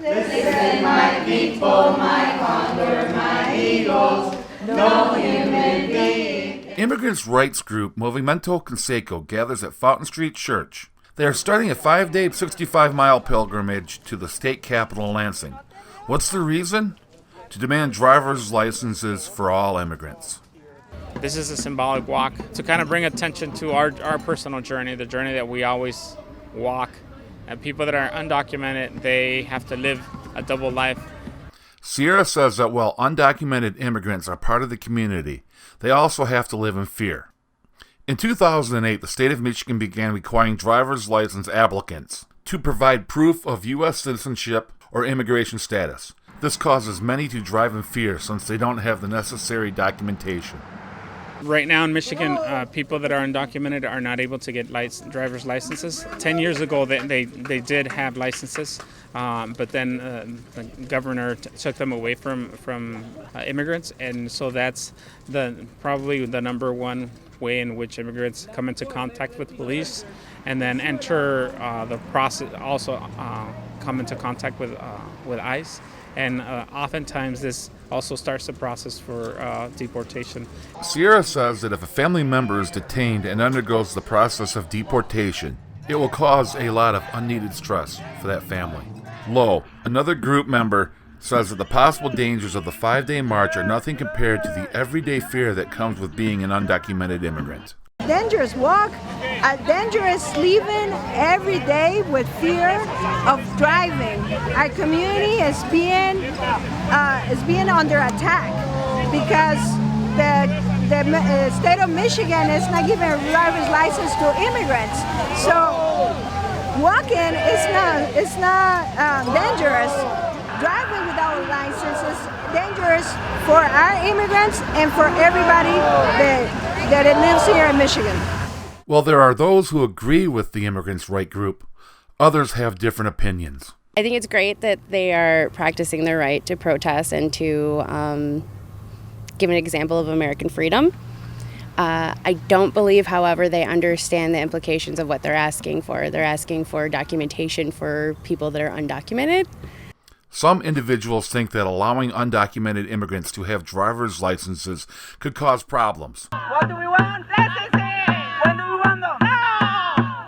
Listen, my people, my condor, my eagles, no human being. Immigrants' rights group Movimiento Conseco gathers at Fountain Street Church. They are starting a 5-day, 65-mile pilgrimage to the state capital, Lansing. What's the reason? To demand driver's licenses for all immigrants. This is a symbolic walk to kind of bring attention to our personal journey, the journey that we always walk. And people that are undocumented, they have to live a double life. Sierra says that while undocumented immigrants are part of the community, they also have to live in fear. In 2008, the state of Michigan began requiring driver's license applicants to provide proof of U.S. citizenship or immigration status. This causes many to drive in fear since they don't have the necessary documentation. Right now in Michigan, people that are undocumented are not able to get driver's licenses. 10 years ago, they did have licenses, but then the governor took them away from immigrants, and so that's probably the number one way in which immigrants come into contact with police, and then enter the process. Also, come into contact with ICE. And oftentimes this also starts the process for deportation. Sierra says that if a family member is detained and undergoes the process of deportation, it will cause a lot of unneeded stress for that family. Lowe, another group member, says that the possible dangers of the 5-day march are nothing compared to the everyday fear that comes with being an undocumented immigrant. Dangerous walk, a dangerous living every day with fear of driving. Our community is being under attack because the state of Michigan is not giving a driver's license to immigrants. So walking is not dangerous. Driving without a license is dangerous for our immigrants and for everybody that lives here in Michigan. Well, there are those who agree with the immigrants' right group. Others have different opinions. I think it's great that they are practicing their right to protest and to give an example of American freedom. I don't believe, however, they understand the implications of what they're asking for. They're asking for documentation for people that are undocumented. Some individuals think that allowing undocumented immigrants to have driver's licenses could cause problems. What do we want? Licenses! When do we want them? Now!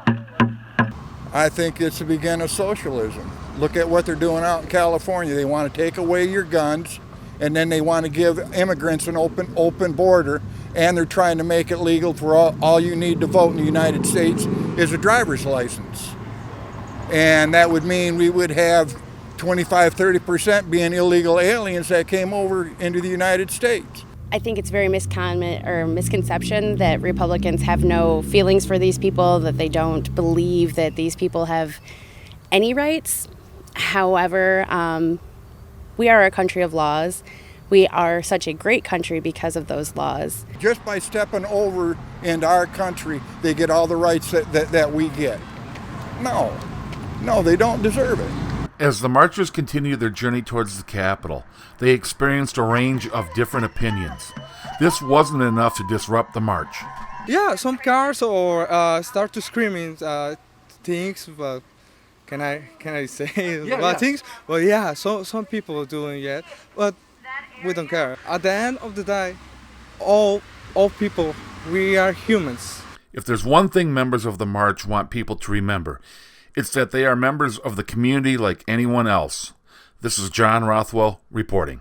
I think it's the beginning of socialism. Look at what they're doing out in California. They want to take away your guns, and then they want to give immigrants an open border, and they're trying to make it legal for all you need to vote in the United States is a driver's license. And that would mean we would have 25-30% being illegal aliens that came over into the United States. I think it's very misconception that Republicans have no feelings for these people, that they don't believe that these people have any rights. However, we are a country of laws. We are such a great country because of those laws. Just by stepping over into our country, they get all the rights that we get. No, they don't deserve it. As the marchers continued their journey towards the Capitol, they experienced a range of different opinions. This wasn't enough to disrupt the march. Yeah, some cars or start to screaming things. But can I say things? Well, yeah, some people are doing it, but we don't care. At the end of the day, all people, we are humans. If there's one thing members of the march want people to remember, it's that they are members of the community like anyone else. This is John Rothwell reporting.